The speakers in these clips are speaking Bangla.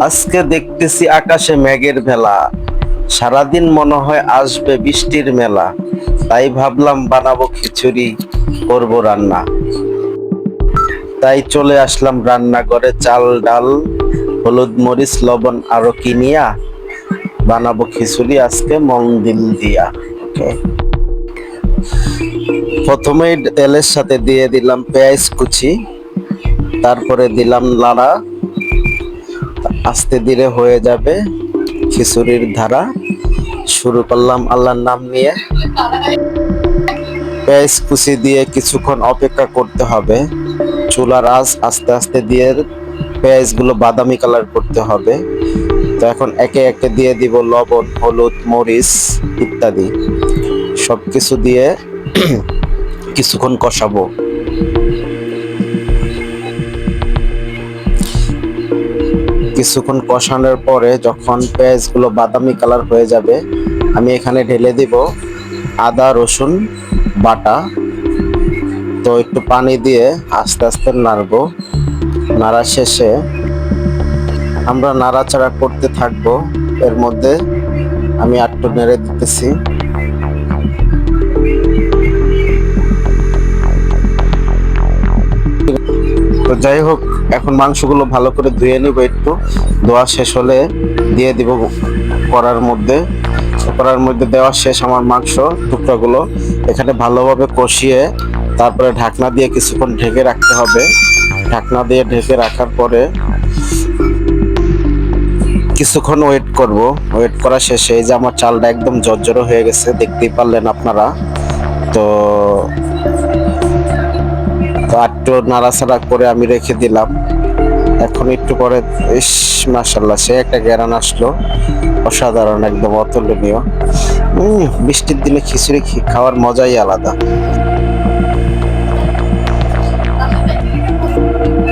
আজকে দেখতেছি আকাশে মেঘের ভেলা, সারাদিন মনে হয় আসবে বৃষ্টির মেলা। তাই ভাবলাম বানাবো খিচুড়ি, করব রান্না। তাই চলে আসলাম রান্নাঘরে, চাল ডাল হলুদ মরিচ লবণ আরো কিনিয়া বানাবো খিচুড়ি আজকে মন দিল দিয়া। ওকে, প্রথমেই তেলের সাথে দিয়ে দিলাম পেঁয়াজ কুচি, তারপরে দিলাম লাড়া। আস্তে ধীরে হয়ে যাবে খিচুড়ির ধারা। শুরু করলাম আল্লাহর নাম নিয়ে। পেঁয়াজ কুচি দিয়ে কিছুক্ষণ অপেক্ষা করতে হবে। চুলার আঁচ আস্তে আস্তে দিয়ে পেঁয়াজগুলো বাদামি কালার করতে হবে। তো এখন একে একে দিয়ে দিব লবণ হলুদ মরিচ ইত্যাদি সবকিছু দিয়ে কিছুক্ষণ কষাবো। কিছুক্ষণ কষানোর পরে যখন পেঁয়াজগুলো বাদামি কালার হয়ে যাবে, আমি এখানে ঢেলে দিব আদা রসুন বাটা। তো একটু পানি দিয়ে আস্তে আস্তে নাড়বো। নাড়া শেষে আমরা নাড়াচাড়া করতে থাকবো। এর মধ্যে আমি আটটু নেড়ে দিতেছি। তো যাই হোক, এখন মাংসগুলো ভালো করে ধুয়ে নিব। একটু ধোয়া শেষ হলে দিয়ে দিব কড়ার মধ্যে দেওয়া শেষ আমার মাংস টুকরাগুলো। এখানে ভালোভাবে কষিয়ে তারপরে ঢাকনা দিয়ে কিছুক্ষণ ঢেকে রাখতে হবে। ঢাকনা দিয়ে ঢেকে রাখার পরে কিছুক্ষণ ওয়েট করব। ওয়েট করা শেষে এই যে আমার চালটা একদম জর্জরো হয়ে গেছে, দেখতেই পারলেন আপনারা। তো তো একটু নাড়াচাড়া করে আমি রেখে দিলাম। এখন একটু পরে ইস, মাশাআল্লাহ, সে একটা ঘ্রাণ আসলো, অসাধারণ, একদম অতুলনীয়। বৃষ্টির দিনে খিচুড়ি খাওয়ার মজাই আলাদা।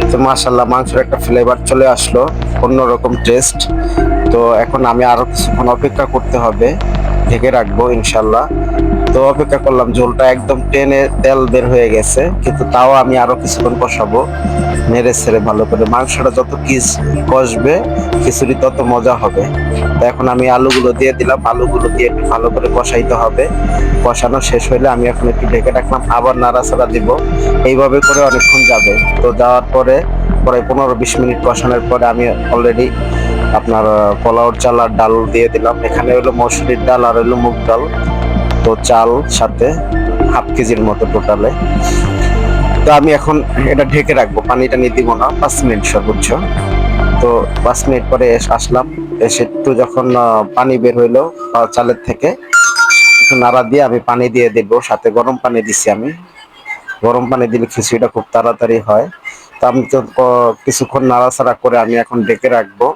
তো মাশাআল্লাহ, মাংসের একটা ফ্লেভার চলে আসলো, অন্যরকম টেস্ট। তো এখন আমি আরো কিছুক্ষণ অপেক্ষা করতে হবে, ঢেকে রাখবো ইনশাল্লাহ। তো অপেক্ষা করলাম, ঝোলটা একদম টেনে তেল বের হয়ে গেছে, কিন্তু তাও আমি আরো কিছুক্ষণ কষাবো নেড়ে ছেড়ে ভালো করে। মাংসটা যত কষবে খিচুড়ি তত মজা হবে। তো এখন আমি আলুগুলো দিয়ে দিলাম। আলুগুলো দিয়ে একটু ভালো করে কষাইতে হবে। কষানো শেষ হইলে আমি এখন একটু ঢেকে রাখলাম, আবার নাড়াচাড়া দিব। এইভাবে করে অনেকক্ষণ যাবে। তো যাওয়ার পরে প্রায় 15-20 মিনিট কষানোর পরে আমি অলরেডি আপনার পোলাওর চাল আর ডাল দিয়ে দিলাম। এখানে হলো মসুরির ডাল আর হলো মুগ ডাল। তো চাল সাথে হাফ কেজির মতো টোটালে। তো আমি এখন এটা ঢেকে রাখবো, পানিটা নিয়ে দিব না, 5 মিনিট সর্বোচ্চ। তো 5 মিনিট পরে আসলাম। এসে একটু যখন পানি বের হইলো চালের থেকে, একটু নাড়া দিয়ে আমি পানি দিয়ে দেবো। সাথে গরম পানি দিছি আমি। গরম পানি দিলে খিচুড়িটা খুব তাড়াতাড়ি হয়। তো আমি তো কিছুক্ষণ নাড়াচাড়া করে আমি এখন ঢেকে রাখবো।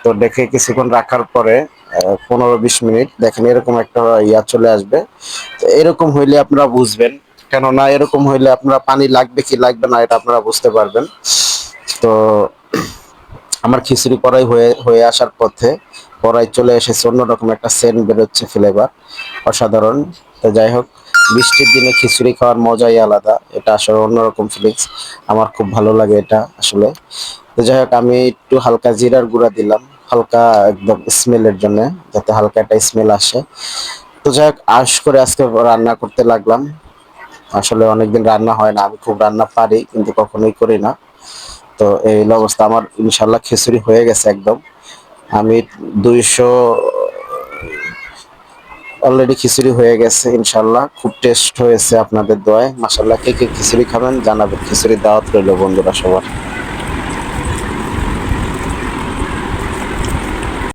তো দেখে কিছুক্ষণ রাখার পরে 15-20 মিনিট দেখেন এরকম একটা ইয়া চলে আসবে। তো এরকম হইলে আপনারা বুঝবেন, কেননা এরকম হইলে আপনারা পানি লাগবে কি লাগবে না এটা আপনারা বুঝতে পারবেন। তো আমার খিচুড়ি কড়াই হয়ে হয়ে আসার পথে কড়াই চলে এসেছে, অন্যরকম একটা সেন্ট বেরোচ্ছে, ফ্লেভার অসাধারণ। তো যাই হোক, বৃষ্টির দিনে খিচুড়ি খাওয়ার মজাই আলাদা, এটা আসলে অন্যরকম ফিলিংস। আমার খুব ভালো লাগে এটা আসলে। তো যাই হোক, আমি একটু হালকা জিরার গুঁড়া দিলাম, হালকা একদম স্মেলের জন্য, যাতে হালকা একটা স্মেল আসে। তো যাই হোক, আশ করে আজকে রান্না করতে লাগলাম। আসলে অনেকদিন রান্না হয় না, আমি খুব রান্না পারি কিন্তু কখনোই করি না। তো এই হলো অবস্থা আমার। ইনশাল্লাহ খিচুড়ি হয়ে গেছে একদম। আমি 200 অলরেডি খিচুড়ি হয়ে গেছে ইনশাল্লাহ। খুব টেস্ট হয়েছে আপনাদের দোয়ায়। মাশাল্লাহ, কে কে খিচুড়ি খাবেন জানাবেন। খিচুড়ির দাওয়াত রইল বন্ধুরা সবার।